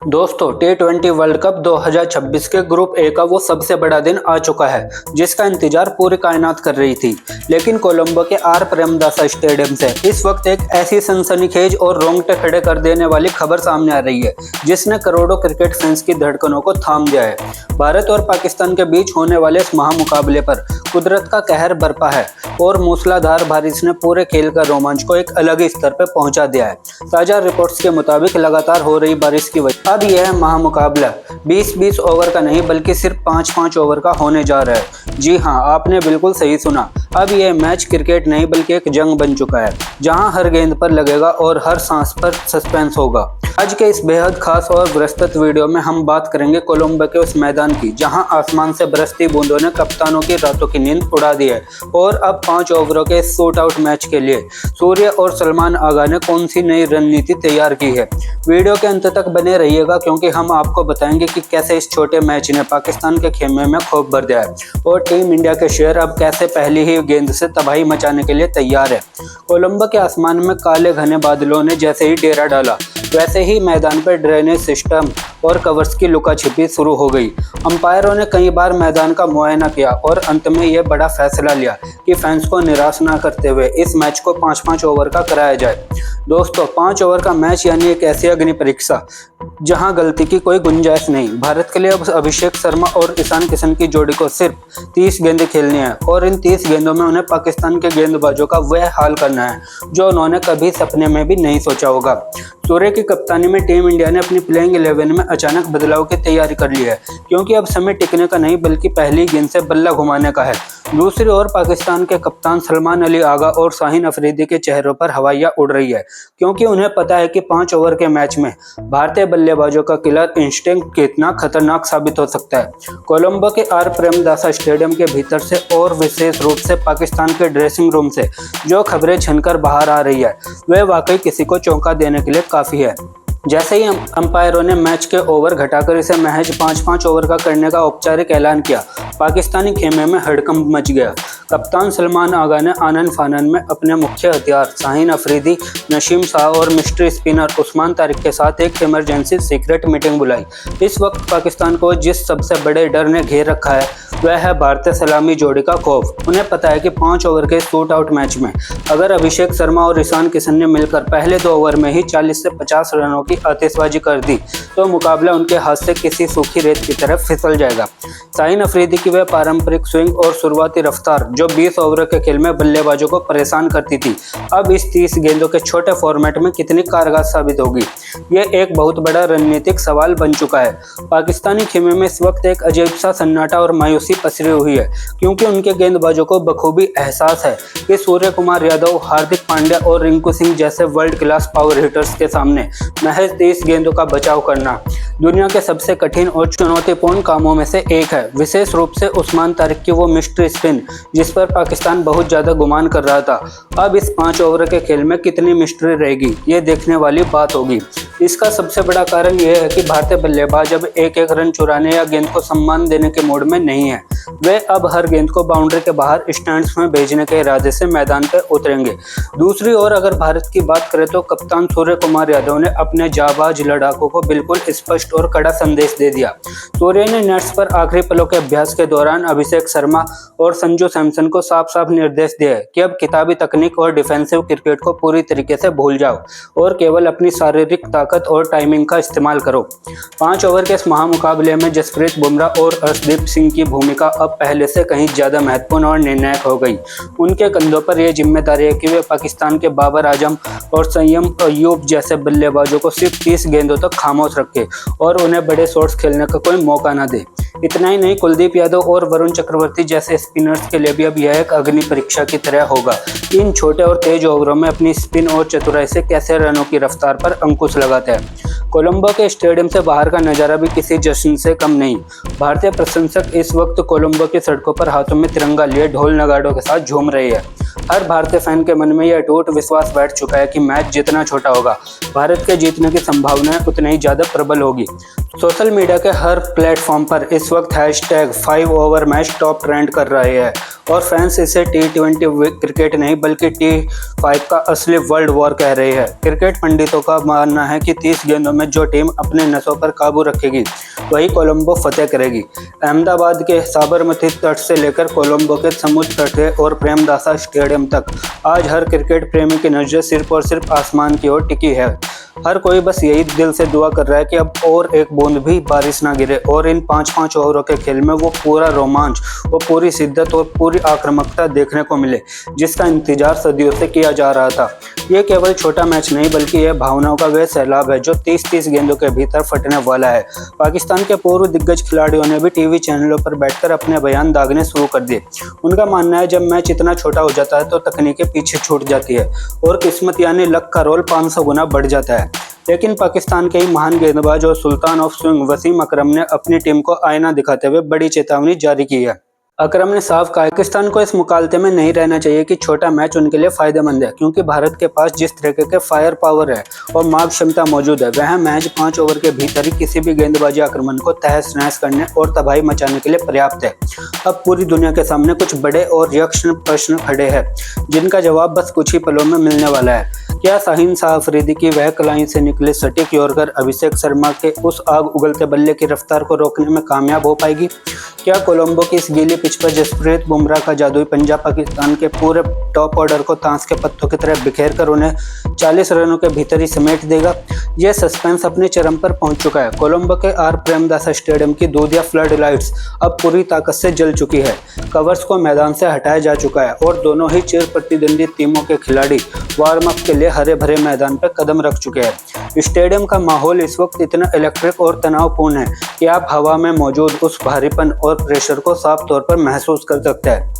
दोस्तों T20 world cup 2026 के group A का वो सबसे बड़ा दिन आ चुका है जिसका इंतजार पूरी कायनात कर रही थी। लेकिन कोलंबो के आर प्रेमदासा स्टेडियम से इस वक्त एक ऐसी सनसनीखेज और रोंगटे खड़े कर देने वाली खबर सामने आ रही है जिसने करोड़ों क्रिकेट फैंस की धड़कनों को थाम दिया है। भारत और पाकिस्तान के बीच होने वाले इस महामुकाबले पर कुदरत का कहर बरपा है और मूसलाधार बारिश ने पूरे खेल का रोमांच को एक अलग ही स्तर पर पहुंचा दिया है। ताजा रिपोर्ट्स के मुताबिक लगातार हो रही बारिश की वजह अब यह महामुकाबला 20-20 ओवर का नहीं बल्कि सिर्फ 5-5 ओवर का होने जा रहा है। जी हां, आपने बिल्कुल सही सुना। अब यह मैच क्रिकेट नहीं बल्कि एक जंग बन चुका है जहां हर गेंद पर लगेगा और हर सांस पर सस्पेंस होगा। आज के इस बेहद खास और विस्तृत वीडियो में हम बात करेंगे कोलंबो के उस मैदान की जहां आसमान से बरसती बूंदों ने कप्तानों की रातों की नींद उड़ा दी है और अब 5 ओवरों के शूट आउट मैच के लिए सूर्य और सलमान आगा ने कौन सी नई रणनीति तैयार की है। वीडियो के अंत तक बने रहिएगा क्योंकि हम आपको बताएंगे कि कैसे इस छोटे मैच ने पाकिस्तान के खेमे में खौफ भर दिया है और टीम इंडिया के शेर अब कैसे पहली ही गेंद से तबाही मचाने के लिए तैयार है। कोलंबो के आसमान में काले घने बादलों ने जैसे ही डेरा डाला वैसे ही मैदान पर ड्रेनेज सिस्टम और कवर्स की लुका छिपी शुरू हो गई। अंपायरों ने कई बार मैदान का मुआयना किया और अंत में यह बड़ा फैसला लिया कि फैंस को निराश न करते हुए इस मैच को 5-5 ओवर का कराया जाए। दोस्तों, 5 ओवर का मैच यानी एक ऐसी अग्नि परीक्षा जहां गलती की कोई गुंजाइश नहीं। भारत के लिए अब अभिषेक शर्मा और ईशान किशन की जोड़ी को सिर्फ 30 गेंदें खेलनी है और इन 30 गेंदों में उन्हें पाकिस्तान के गेंदबाजों का वह हाल करना है जो उन्होंने कभी सपने में भी नहीं सोचा होगा। सूर्य की कप्तानी में टीम इंडिया ने अपनी प्लेइंग 11 में अचानक बदलाव की तैयारी कर ली है क्योंकि अब समय टिकने का नहीं बल्कि पहली गेंद से बल्ला घुमाने का है। दूसरी ओर पाकिस्तान के कप्तान सलमान अली आगा और शाहीन अफरीदी के चेहरों पर हवाइयां उड़ रही है क्योंकि उन्हें पता है कि 5 ओवर के मैच में भारतीय बल्लेबाजों का किलर इंस्टिंक्ट कितना खतरनाक साबित हो सकता है। कोलंबो के आर प्रेमदासा स्टेडियम के भीतर से और विशेष रूप से पाकिस्तान के ड्रेसिंग रूम से जो खबरें छनकर बाहर आ रही है वह वाकई किसी को चौंका देने के लिए काफ़ी है। जैसे ही अंपायरों ने मैच के ओवर घटाकर इसे महज 5-5 ओवर का करने का औपचारिक ऐलान किया, पाकिस्तानी खेमे में हड़कंप मच गया। कप्तान सलमान आगा ने आनन फानन में अपने मुख्य हथियार शाहीन अफरीदी, नसीम शाह और मिस्ट्री स्पिनर उस्मान तारिक के साथ एक इमरजेंसी सीक्रेट मीटिंग बुलाई। इस वक्त पाकिस्तान को जिस सबसे बड़े डर ने घेर रखा है वह है भारतीय सलामी जोड़ी का खौफ। उन्हें पता है कि 5 ओवर के शूट आउट मैच में अगर अभिषेक शर्मा और ईशान किशन ने मिलकर पहले 2 ओवर में ही 40 से 50 रनों की आतिशबाजी कर दी तो मुकाबला उनके हाथ से किसी सूखी रेत की तरफ फिसल जाएगा। शाहीन अफरीदी की वह पारंपरिक स्विंग और शुरुआती रफ्तार जो 20 ओवर के खेल में बल्लेबाजों को परेशान करती थी अब इस 30 गेंदों के छोटे फॉर्मेट में कितनी कारगर साबित होगी, यह एक बहुत बड़ा रणनीतिक सवाल बन चुका है। पाकिस्तानी खेमे में इस वक्त एक अजीब सा सन्नाटा और मायूसी पसरी हुई है क्योंकि उनके गेंदबाजों को बखूबी एहसास है कि सूर्य कुमार यादव, हार्दिक पांड्या और रिंकू सिंह जैसे वर्ल्ड क्लास पावर हिटर्स के सामने महज 30 गेंदों का बचाव करना दुनिया के सबसे कठिन और चुनौतीपूर्ण कामों में से एक है। विशेष रूप से उस्मान तारिक की वो मिस्ट्री स्पिन जिस पर पाकिस्तान बहुत ज़्यादा गुमान कर रहा था, अब इस 5 ओवर के खेल में कितनी मिस्ट्री रहेगी ये देखने वाली बात होगी। इसका सबसे बड़ा कारण यह है कि भारतीय बल्लेबाज अब एक रन चुराने या गेंद को सम्मान देने के मूड में नहीं है। वे अब हर गेंद को बाउंड्री के बाहर स्टैंड्स में भेजने के इरादे से मैदान पर उतरेंगे। दूसरी ओर अगर भारत की बात करें तो कप्तान सूर्य कुमार यादव ने अपने जाबाज लड़ाकों को बिल्कुल स्पष्ट और कड़ा संदेश दे दिया। सूर्य ने नेट्स पर आखिरी पलों के अभ्यास के दौरान अभिषेक शर्मा और संजू सैमसन को साफ साफ निर्देश दिया है कि अब किताबी तकनीक और डिफेंसिव क्रिकेट को पूरी तरीके से भूल जाओ और केवल अपनी शारीरिक ताकत और टाइमिंग का इस्तेमाल करो। 5 ओवर के इस महामुकाबले में जसप्रीत बुमराह और अर्शदीप सिंह की भूमिका अब पहले से कहीं ज्यादा महत्वपूर्ण और निर्णायक हो गई। उनके कंधों पर यह जिम्मेदारी है कि वे पाकिस्तान के बाबर आजम और सय्यम अयूब जैसे बल्लेबाजों को सिर्फ 30 गेंदों तक खामोश रखे और उन्हें बड़े शॉट्स खेलने का कोई मौका न दे। इतना ही नहीं, कुलदीप यादव और वरुण चक्रवर्ती जैसे स्पिनर्स के लिए भी अब यह एक अग्नि परीक्षा की तरह होगा। इन छोटे और तेज ओवरों में अपनी स्पिन और चतुराई से कैसे रनों की रफ्तार पर अंकुश लगाते हैं। कोलंबो के स्टेडियम से बाहर का नज़ारा भी किसी जश्न से कम नहीं। भारतीय प्रशंसक इस वक्त कोलंबो की सड़कों पर हाथों में तिरंगा लिए ढोल नगाड़ों के साथ झूम रहे हैं। हर भारतीय फैन के मन में यह अटूट विश्वास बैठ चुका है कि मैच जितना छोटा होगा भारत के जीतने की संभावनाएं उतनी ही ज़्यादा प्रबल होगी। सोशल मीडिया के हर प्लेटफॉर्म पर इस वक्त #5 ओवर मैच टॉप ट्रेंड कर रहे हैं और फैंस इसे T20 क्रिकेट नहीं बल्कि T5 का असली वर्ल्ड वॉर कह रहे हैं। क्रिकेट पंडितों का मानना है कि 30 गेंदों में जो टीम अपने नसों पर काबू रखेगी वही कोलंबो फतेह करेगी। अहमदाबाद के साबरमती तट से लेकर कोलंबो के समुद्र तट और प्रेमदासा स्टेडियम तक आज हर क्रिकेट प्रेमी की नजर सिर्फ और सिर्फ आसमान की ओर टिकी है। हर कोई बस यही दिल से दुआ कर रहा है कि अब और एक बूंद भी बारिश ना गिरे और इन 5-5 ओवरों के खेल में वो पूरा रोमांच, वो पूरी शिद्दत और पूरी आक्रामकता देखने को मिले जिसका इंतजार सदियों से किया जा रहा था। ये केवल छोटा मैच नहीं बल्कि यह भावनाओं का वह सैलाब है जो 30-30 गेंदों के भीतर फटने वाला है। पाकिस्तान के पूर्व दिग्गज खिलाड़ियों ने भी टीवी चैनलों पर बैठकर अपने बयान दागने शुरू कर दिए। उनका मानना है जब मैच इतना छोटा हो जाता है तो तकनीकें पीछे छूट जाती है और किस्मत यानी लक का रोल 500 गुना बढ़ जाता है। लेकिन पाकिस्तान के ही महान गेंदबाज और सुल्तान ऑफ स्विंग वसीम अकरम ने अपनी टीम को आईना दिखाते हुए बड़ी चेतावनी जारी की है। अकरम ने साफ कहा पाकिस्तान को इस मुकाबले में नहीं रहना चाहिए कि छोटा मैच उनके लिए फायदेमंद है, क्योंकि भारत के पास जिस तरीके के फायर पावर है और मार क्षमता मौजूद है वह मैच 5 ओवर के भीतर ही किसी भी गेंदबाजी आक्रमण को तहस नहस करने और तबाही मचाने के लिए पर्याप्त है। अब पूरी दुनिया के सामने कुछ बड़े और यक्षण प्रश्न खड़े हैं जिनका जवाब बस कुछ ही पलों में मिलने वाला है। क्या शाहीन शाह अफरीदी की वह कलाई से निकले सटीक यॉर्कर अभिषेक शर्मा के उस आग उगलते बल्ले की रफ्तार को रोकने में कामयाब हो पाएगी? क्या कोलंबो की इस गीली पिच पर जसप्रीत बुमराह का जादुई पंजा पाकिस्तान के पूरे टॉप ऑर्डर को ताश के पत्तों की तरह बिखेर कर उन्हें 40 रनों के भीतर ही समेट देगा? यह सस्पेंस अपने चरम पर पहुंच चुका है। कोलंबो के आर प्रेमदासा स्टेडियम की दूधिया फ्लड लाइट्स अब पूरी ताकत से जल चुकी है। कवर्स को मैदान से हटाया जा चुका है और दोनों ही चिर प्रतिद्वंदी टीमों के खिलाड़ी वार्म अप के लिए हरे भरे मैदान पर कदम रख चुके हैं। स्टेडियम का माहौल इस वक्त इतना इलेक्ट्रिक और तनावपूर्ण है कि आप हवा में मौजूद उस भारीपन और प्रेशर को साफ तौर पर महसूस कर सकते हैं।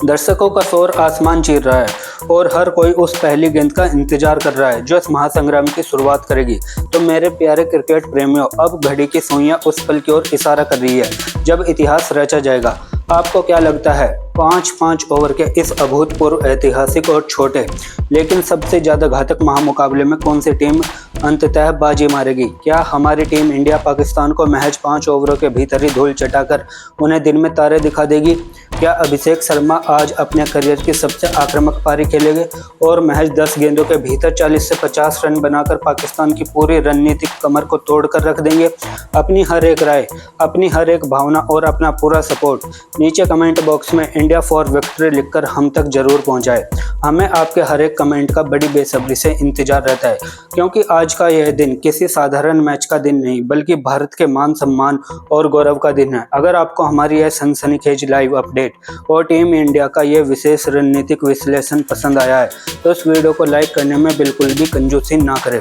दर्शकों का शोर आसमान चीर रहा है और हर कोई उस पहली गेंद का इंतजार कर रहा है जो इस महासंग्राम की शुरुआत करेगी। तो मेरे प्यारे क्रिकेट प्रेमियों, अब घड़ी की सुइयां उस पल की ओर इशारा कर रही है जब इतिहास रचा जाएगा। आपको क्या लगता है 5-5 ओवर के इस अभूतपूर्व ऐतिहासिक और छोटे लेकिन सबसे ज़्यादा घातक महामुकाबले में कौन सी टीम अंततः बाजी मारेगी? क्या हमारी टीम इंडिया पाकिस्तान को महज 5 ओवरों के भीतर ही धूल चटाकर उन्हें दिन में तारे दिखा देगी? क्या अभिषेक शर्मा आज अपने करियर की सबसे आक्रामक पारी खेलेंगे और महज 10 गेंदों के भीतर 40 से 50 रन बनाकर पाकिस्तान की पूरी रणनीतिक कमर को तोड़ कर रख देंगे? अपनी हर एक राय, अपनी हर एक भावना और अपना पूरा सपोर्ट नीचे कमेंट बॉक्स में इंडिया फॉर विक्ट्री लिखकर हम तक जरूर पहुंचाए। हमें आपके हर एक कमेंट का बड़ी बेसब्री से इंतजार रहता है, क्योंकि आज का यह दिन किसी साधारण मैच का दिन नहीं बल्कि भारत के मान सम्मान और गौरव का दिन है। अगर आपको हमारी यह सनसनीखेज लाइव अपडेट और टीम इंडिया का यह विशेष रणनीतिक विश्लेषण पसंद आया है तो इस वीडियो को लाइक करने में बिल्कुल भी कंजूसी ना करें।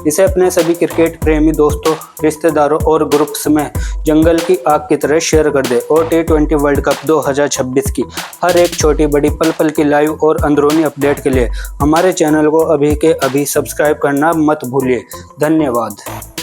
इसे अपने सभी क्रिकेट प्रेमी दोस्तों, रिश्तेदारों और ग्रुप्स में जंगल की आग की तरह शेयर कर दे और T20 वर्ल्ड कप 2026 की हर एक छोटी बड़ी पल पल की लाइव और अंदरूनी अपडेट के लिए हमारे चैनल को अभी के अभी सब्सक्राइब करना मत भूलिए। धन्यवाद।